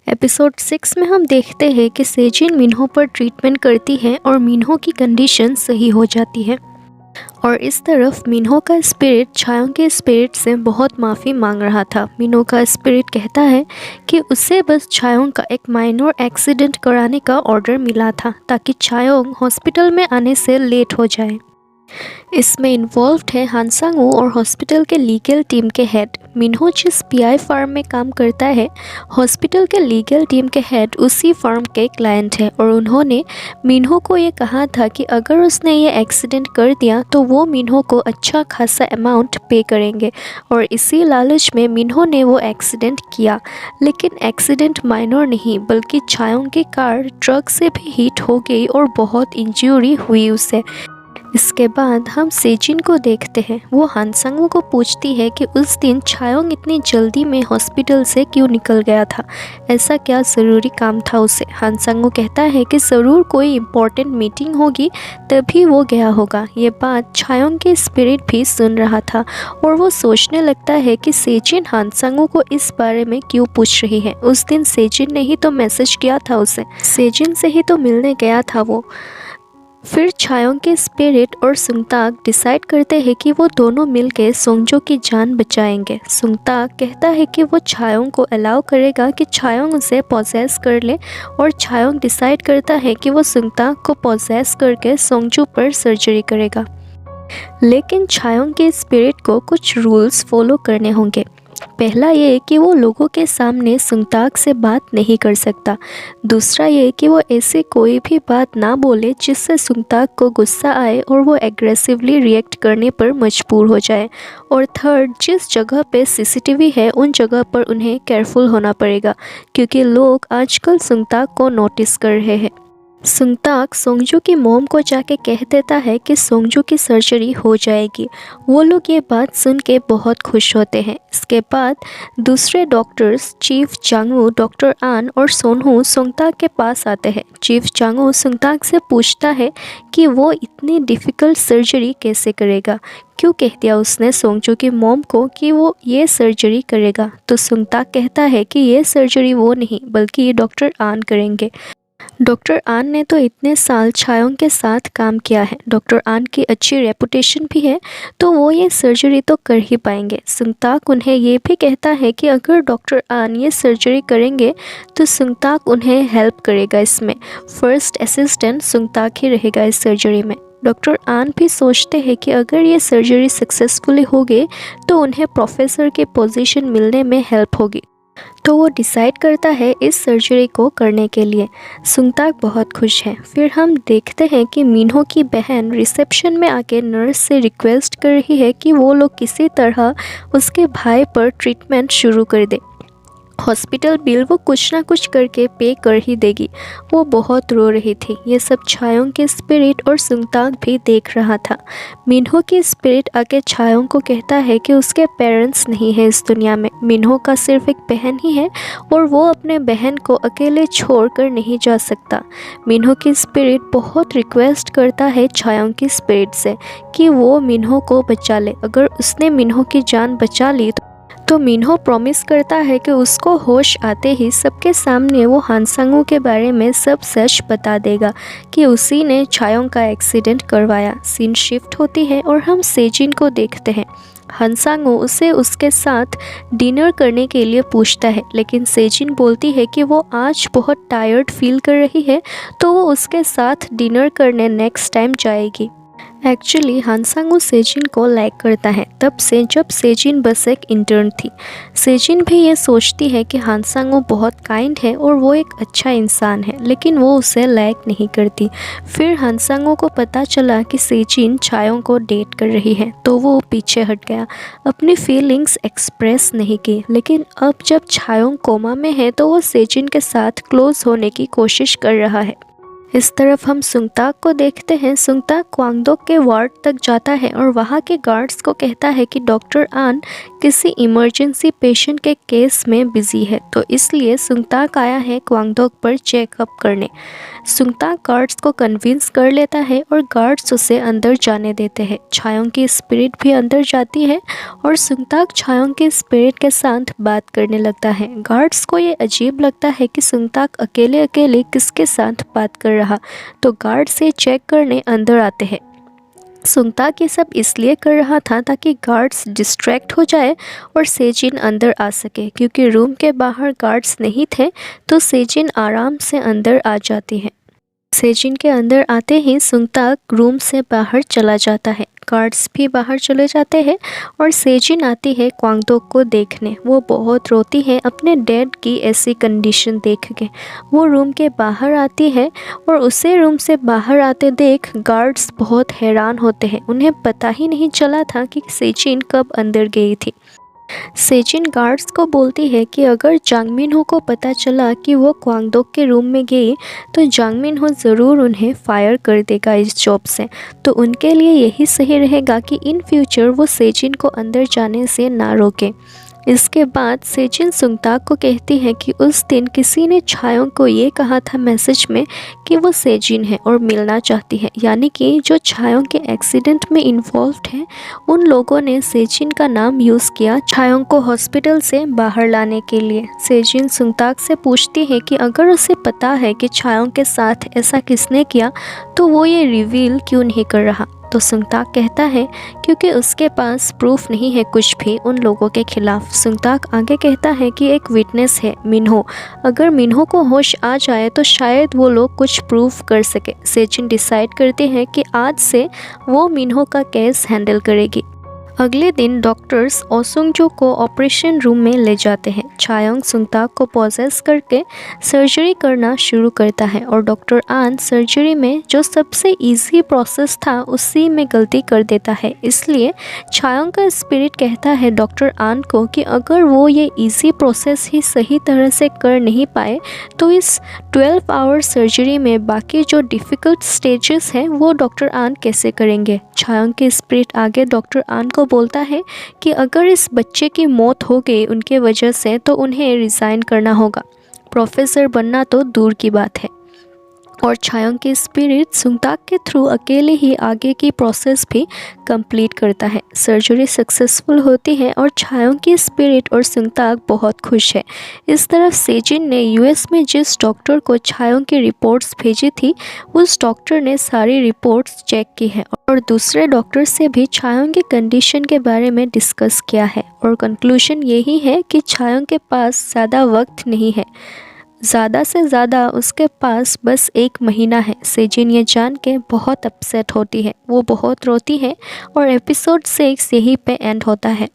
Episode 6 में हम देखते हैं कि सेजिन मिन्हो पर ट्रीटमेंट करती है और मिन्हो की कंडीशन सही हो जाती है। और इस तरफ मिन्हो का स्पिरिट छायोंग के स्पिरिट से बहुत माफ़ी मांग रहा था। मिन्हो का स्पिरिट कहता है कि उसे बस छायोंग का एक माइनर एक्सीडेंट कराने का ऑर्डर मिला था ताकि छायोंग हॉस्पिटल में आने से लेट हो जाए। इसमें इन्वॉल्व्ड है हान सांग-वू और हॉस्पिटल के लीगल टीम के हेड। मिन्हो जिस पीआई फार्म में काम करता है, हॉस्पिटल के लीगल टीम के हेड उसी फार्म के क्लाइंट हैं और उन्होंने मिन्हो को ये कहा था कि अगर उसने ये एक्सीडेंट कर दिया तो वो मिन्हो को अच्छा खासा अमाउंट पे करेंगे। और इसी लालच में मिन्हो ने वो एक्सीडेंट किया, लेकिन एक्सीडेंट माइनर नहीं बल्कि छायोंग की कार ट्रक से भी हिट हो गई और बहुत इंजरी हुई उसे। इसके बाद हम सेजिन को देखते हैं। वो हान सांग-वू को पूछती है कि उस दिन छायोंग इतनी जल्दी में हॉस्पिटल से क्यों निकल गया था, ऐसा क्या ज़रूरी काम था उसे। हान सांग-वू कहता है कि ज़रूर कोई इम्पोर्टेंट मीटिंग होगी तभी वो गया होगा। ये बात छायोंग के स्पिरिट भी सुन रहा था और वो सोचने लगता है कि सेजिन हान सांग-वू को इस बारे में क्यों पूछ रही है। उस दिन सेजिन ने ही तो मैसेज किया था उसे, सेजिन से ही तो मिलने गया था वो। फिर छायोंग के स्पिरिट और सुंगताक डिसाइड करते हैं कि वो दोनों मिलकर सोंगजो की जान बचाएंगे। सुंगताक कहता है कि वो छायोंग को अलाउ करेगा कि छायोंग उसे पॉसेस कर ले और छायोंग डिसाइड करता है कि वो सुंगताक को पॉसेस करके सोंगजो पर सर्जरी करेगा। लेकिन छायोंग के स्पिरिट को कुछ रूल्स फॉलो करने होंगे। पहला ये कि वो लोगों के सामने सुंगताक से बात नहीं कर सकता। दूसरा ये कि वो ऐसे कोई भी बात ना बोले जिससे सुंगताक को गुस्सा आए और वो एग्रेसिवली रिएक्ट करने पर मजबूर हो जाए। और थर्ड, जिस जगह पे सीसीटीवी है उन जगह पर उन्हें केयरफुल होना पड़ेगा क्योंकि लोग आजकल सुंगताक को नोटिस कर रहे हैं। सुंगताक सोंगजू की मोम को जाके कह देता है कि सोंगजू की सर्जरी हो जाएगी। वो लोग ये बात सुन के बहुत खुश होते हैं। इसके बाद दूसरे डॉक्टर्स चीफ चांगवू, डॉक्टर आन और सोनहू सुंगताक के पास आते हैं। चीफ चांगवू सुंगताक से पूछता है कि वो इतनी डिफ़िकल्ट सर्जरी कैसे करेगा, क्यों कह दिया उसने सोंगजू की मोम को कि वो ये सर्जरी करेगा। तो सुंगताक कहता है कि ये सर्जरी वो नहीं बल्कि ये डॉक्टर आन करेंगे। डॉक्टर आन ने तो इतने साल छायोंग के साथ काम किया है, डॉक्टर आन की अच्छी रेपुटेशन भी है, तो वो ये सर्जरी तो कर ही पाएंगे। सुंगताक उन्हें ये भी कहता है कि अगर डॉक्टर आन ये सर्जरी करेंगे तो सुंगताक उन्हें हेल्प करेगा। इसमें फर्स्ट असिस्टेंट सुंगताक ही रहेगा इस सर्जरी में। डॉक्टर आन भी सोचते हैं कि अगर ये सर्जरी सक्सेसफुली हो गई तो उन्हें प्रोफेसर की पोजीशन मिलने में हेल्प होगी, तो वो डिसाइड करता है इस सर्जरी को करने के लिए। सुंगताक बहुत खुश है। फिर हम देखते हैं कि मिन्हो की बहन रिसेप्शन में आके नर्स से रिक्वेस्ट कर रही है कि वो लोग किसी तरह उसके भाई पर ट्रीटमेंट शुरू कर दे। हॉस्पिटल बिल वो कुछ ना कुछ करके पे कर ही देगी। वो बहुत रो रही थी। ये सब छायोंग के स्पिरिट और सुंगताक भी देख रहा था। मिन्हो की स्पिरिट आके छायोंग को कहता है कि उसके पेरेंट्स नहीं है इस दुनिया में, मिन्हो का सिर्फ एक बहन ही है और वो अपने बहन को अकेले छोड़कर नहीं जा सकता। मिन्हो की स्पिरिट बहुत रिक्वेस्ट करता है छायोंग की स्पिरिट से कि वो मिन्हो को बचा ले। अगर उसने मिन्हो की जान बचा ली तो मिन्हो प्रॉमिस करता है कि उसको होश आते ही सबके सामने वो हान सांग-वू के बारे में सब सच बता देगा कि उसी ने छायोंग का एक्सीडेंट करवाया। सीन शिफ्ट होती है और हम सेजिन को देखते हैं। हान सांग-वू उसे उसके साथ डिनर करने के लिए पूछता है, लेकिन सेजिन बोलती है कि वो आज बहुत टायर्ड फील कर रही है तो वो उसके साथ डिनर करने नेक्स्ट टाइम जाएगी। एक्चुअली हान सांग-वू सेजिन को लाइक करता है तब से जब सेजिन बस एक इंटर्न थी। सेजिन भी ये सोचती है कि हान सांग-वू बहुत काइंड है और वो एक अच्छा इंसान है, लेकिन वो उसे लाइक नहीं करती। फिर हान सांग-वू को पता चला कि सेजिन छायोंग को डेट कर रही है तो वो पीछे हट गया, अपनी फीलिंग्स एक्सप्रेस नहीं की। लेकिन अब जब छायोंग कोमा में है तो वो सेजिन के साथ क्लोज होने की कोशिश कर रहा है। इस तरफ हम सुंगताक को देखते हैं। सुंगताक क्वांगडोक के वार्ड तक जाता है और वहाँ के गार्ड्स को कहता है कि डॉक्टर आन किसी इमरजेंसी पेशेंट के केस में बिजी है, तो इसलिए सुंगताक आया है क्वांगडोक पर चेकअप करने। सुंगताक गार्ड्स को कन्विंस कर लेता है और गार्ड्स उसे अंदर जाने देते हैं। छायोंग की स्पिरिट भी अंदर जाती है और सुंगताक छायोंग के स्पिरिट के साथ बात करने लगता है। गार्ड्स को ये अजीब लगता है कि सुंगताक अकेले अकेले किसके साथ बात कर रहा, तो गार्ड से चेक करने अंदर आते हैं। सुंगताक ये सब इसलिए कर रहा था ताकि गार्ड्स डिस्ट्रैक्ट हो जाए और सेजिन अंदर आ सके। क्योंकि रूम के बाहर गार्ड्स नहीं थे तो सेजिन आराम से अंदर आ जाती है। सेजिन के अंदर आते ही सुंगताक रूम से बाहर चला जाता है। गार्ड्स भी बाहर चले जाते हैं और सेजिन आती है क्वांगडोक को देखने। वो बहुत रोती है अपने डैड की ऐसी कंडीशन देख के। वो रूम के बाहर आती है और उसे रूम से बाहर आते देख गार्ड्स बहुत हैरान होते हैं। उन्हें पता ही नहीं चला था कि सेजिन कब अंदर गई थी। सेजिन गार्ड्स को बोलती है कि अगर जांग मिनहो को पता चला कि वो क्वांगडोक के रूम में गई तो जांग मिनहो ज़रूर उन्हें फायर कर देगा इस जॉब से, तो उनके लिए यही सही रहेगा कि इन फ्यूचर वो सेजिन को अंदर जाने से ना रोके। इसके बाद सेजिन सुंगताक को कहती है कि उस दिन किसी ने छायोंग को ये कहा था मैसेज में कि वो सेजिन है और मिलना चाहती है, यानी कि जो छायोंग के एक्सीडेंट में इन्वॉल्व्ड है उन लोगों ने सेजिन का नाम यूज़ किया छायोंग को हॉस्पिटल से बाहर लाने के लिए। सेजिन सुंगताक से पूछती है कि अगर उसे पता है कि छायोंग के साथ ऐसा किसने किया तो वो ये रिवील क्यों नहीं कर रहा, तो सुंगताक कहता है क्योंकि उसके पास प्रूफ नहीं है कुछ भी उन लोगों के खिलाफ। सुंगताक आगे कहता है कि एक विटनेस है मिनहो, अगर मिनहो को होश आ जाए तो शायद वो लोग कुछ प्रूफ कर सके। सेजिन डिसाइड करते हैं कि आज से वो मिनहो का केस हैंडल करेगी। अगले दिन डॉक्टर्स ओसुंगजू को ऑपरेशन रूम में ले जाते हैं। छायोंग सुंगताक को पॉजेस करके सर्जरी करना शुरू करता है और डॉक्टर आन सर्जरी में जो सबसे इजी प्रोसेस था उसी में गलती कर देता है। इसलिए छायोंग का स्पिरिट कहता है डॉक्टर आन को कि अगर वो ये इजी प्रोसेस ही सही तरह से कर नहीं पाए तो इस 12 आवर सर्जरी में बाकी जो डिफ़िकल्ट स्टेजेस हैं वो डॉक्टर आन कैसे करेंगे। छायोंग के स्पिरिट आगे डॉक्टर आन को बोलता है कि अगर इस बच्चे की मौत हो गई उनके वजह से तो उन्हें रिज़ाइन करना होगा, प्रोफेसर बनना तो दूर की बात है। और छायोंग के स्पिरिट सुंगताक के थ्रू अकेले ही आगे की प्रोसेस भी कंप्लीट करता है। सर्जरी सक्सेसफुल होती है और छायोंग की स्पिरिट और सुंगताक बहुत खुश है। इस तरफ सेजिन ने यूएस में जिस डॉक्टर को छायोंग की रिपोर्ट्स भेजी थी उस डॉक्टर ने सारी रिपोर्ट्स चेक की है और दूसरे डॉक्टर से भी छायोंग की कंडीशन के बारे में डिस्कस किया है और कंक्लूजन यही है कि छायोंग के पास ज़्यादा वक्त नहीं है, ज़्यादा से ज़्यादा उसके पास बस 1 महीना है। सेजिन ये जान के बहुत अपसेट होती है, वो बहुत रोती है और एपिसोड 6 यहीं पे एंड होता है।